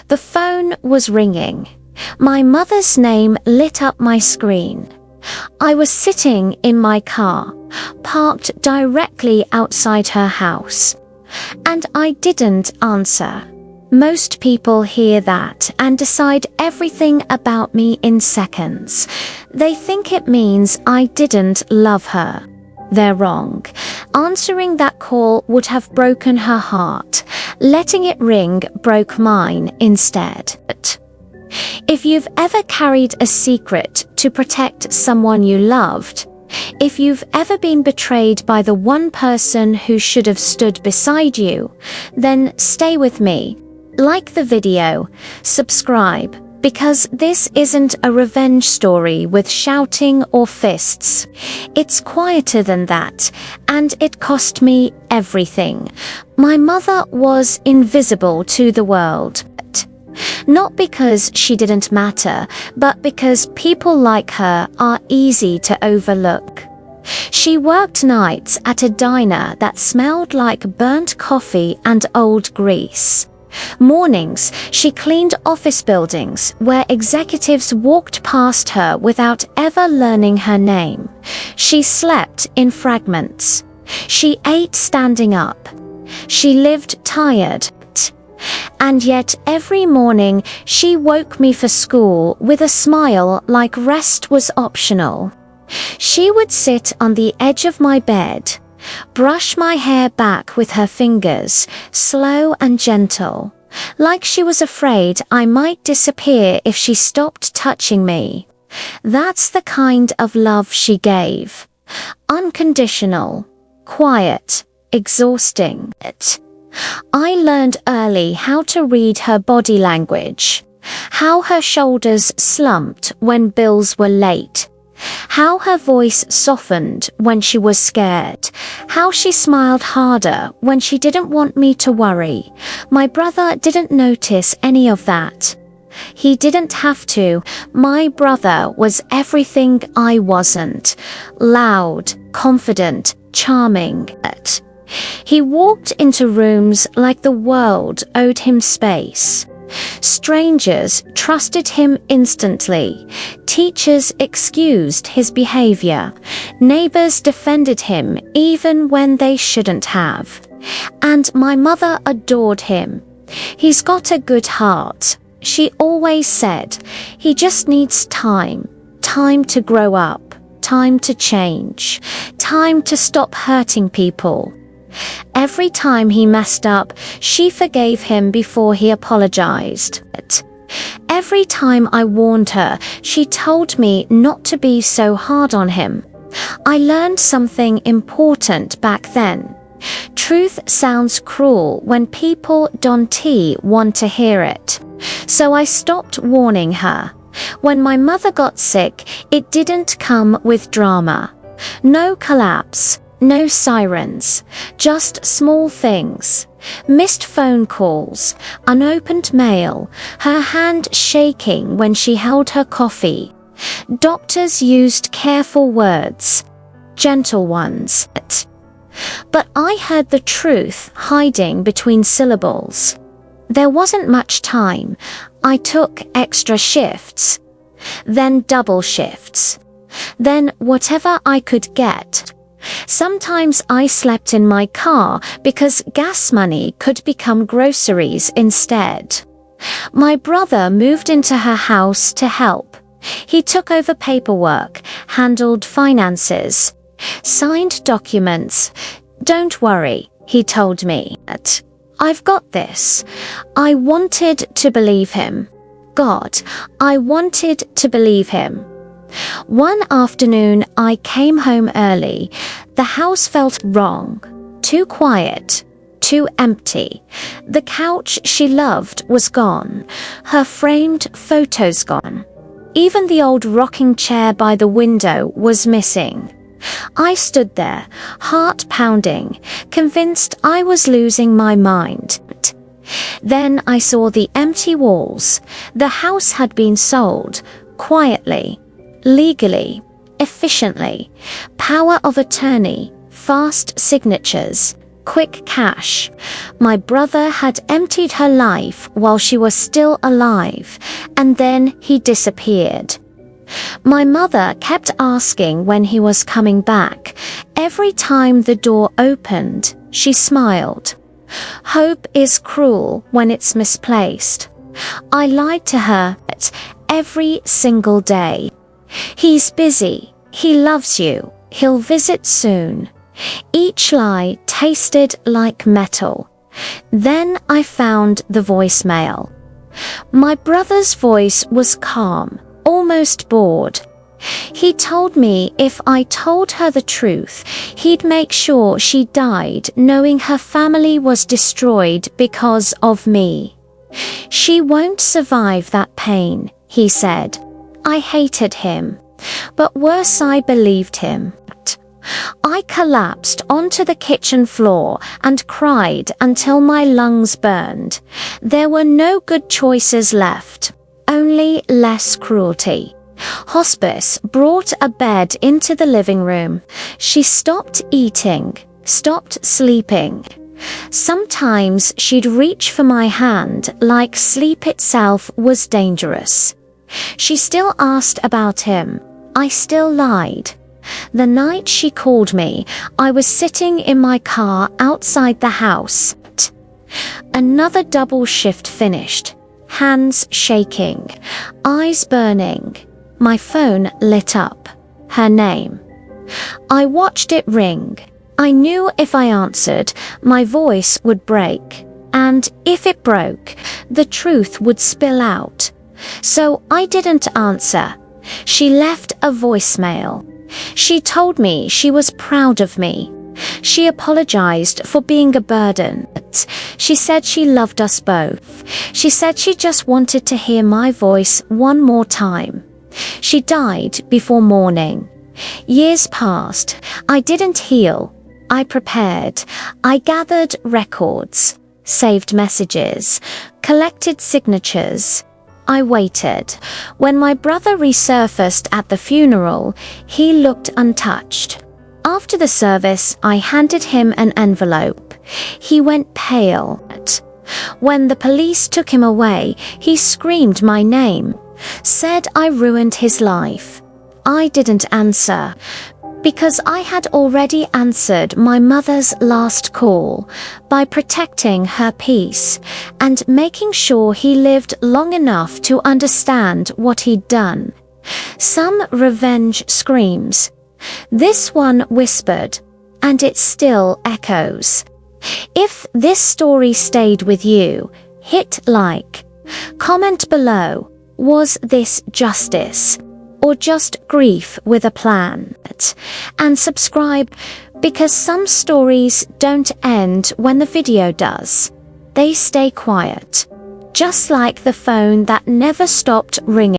The phone was ringing. My mother's name lit up my screen. I was sitting in my car, parked directly outside her house, and I didn't answer. Most people hear that and decide everything about me in seconds. They think it means I didn't love her. They're wrong. Answering that call would have broken her heart. Letting it ring broke mine instead. If you've ever carried a secret to protect someone you loved, if you've ever been betrayed by the one person who should have stood beside you, then stay with me. Like the video, subscribe, because this isn't a revenge story with shouting or fists. It's quieter than that, and it cost me everything. My mother was invisible to the world. Not because she didn't matter, but because people like her are easy to overlook. She worked nights at a diner that smelled like burnt coffee and old grease. Mornings, she cleaned office buildings where executives walked past her without ever learning her name. She slept in fragments. She ate standing up. She lived tired. And yet every morning she woke me for school with a smile like rest was optional. She would sit on the edge of my bed, brush my hair back with her fingers, slow and gentle, like she was afraid I might disappear if she stopped touching me. That's the kind of love she gave. Unconditional, quiet, exhausting. I learned early how to read her body language, how her shoulders slumped when bills were late, how her voice softened when she was scared, how she smiled harder when she didn't want me to worry. My brother didn't notice any of that. He didn't have to. My brother was everything I wasn't. Loud, confident, charming. He walked into rooms like the world owed him space. Strangers trusted him instantly. Teachers excused his behavior. Neighbors defended him even when they shouldn't have. And my mother adored him. He's got a good heart, she always said. He just needs time. Time to grow up. Time to change. Time to stop hurting people. Every time he messed up, she forgave him before he apologized. Every time I warned her, she told me not to be so hard on him. I learned something important back then. Truth sounds cruel when people don't want to hear it. So I stopped warning her. When my mother got sick, it didn't come with drama. No collapse. No sirens, just small things. Missed phone calls, unopened mail, her hand shaking when she held her coffee. Doctors used careful words, gentle ones. But I heard the truth hiding between syllables. There wasn't much time. I took extra shifts, then double shifts, then whatever I could get. Sometimes I slept in my car because gas money could become groceries instead. My brother moved into her house to help. He took over paperwork, handled finances, signed documents. Don't worry, he told me. I've got this. I wanted to believe him. God, I wanted to believe him. One afternoon, I came home early. The house felt wrong, too quiet, too empty. The couch she loved was gone, her framed photos gone. Even the old rocking chair by the window was missing. I stood there, heart pounding, convinced I was losing my mind. Then I saw the empty walls. The house had been sold, quietly. Legally, efficiently, power of attorney, fast signatures, quick cash. My brother had emptied her life while she was still alive, and then he disappeared. My mother kept asking when he was coming back. Every time the door opened, she smiled. Hope is cruel when it's misplaced. I lied to her every single day. He's busy. He loves you. He'll visit soon. Each lie tasted like metal. Then I found the voicemail. My brother's voice was calm, almost bored. He told me if I told her the truth, he'd make sure she died knowing her family was destroyed because of me. She won't survive that pain, he said. I hated him, but worse, I believed him. I collapsed onto the kitchen floor and cried until my lungs burned. There were no good choices left, only less cruelty. Hospice brought a bed into the living room. She stopped eating, stopped sleeping. Sometimes she'd reach for my hand like sleep itself was dangerous. She still asked about him. I still lied. The night she called me, I was sitting in my car outside the house. Another double shift finished. Hands shaking, eyes burning. My phone lit up. Her name. I watched it ring. I knew if I answered, my voice would break. And if it broke, the truth would spill out. So I didn't answer. She left a voicemail. She told me she was proud of me. She apologized for being a burden. She said she loved us both. She said she just wanted to hear my voice one more time. She died before morning. Years passed. I didn't heal. I prepared. I gathered records, saved messages, collected signatures. I waited. When my brother resurfaced at the funeral, he looked untouched. After the service, I handed him an envelope. He went pale. When the police took him away, he screamed my name, said I ruined his life. I didn't answer, because I had already answered my mother's last call by protecting her peace and making sure he lived long enough to understand what he'd done. Some revenge screams. This one whispered, and it still echoes. If this story stayed with you, hit like. Comment below, was this justice? Or just grief with a plan? And subscribe, because some stories don't end when the video does. They stay quiet, just like the phone that never stopped ringing.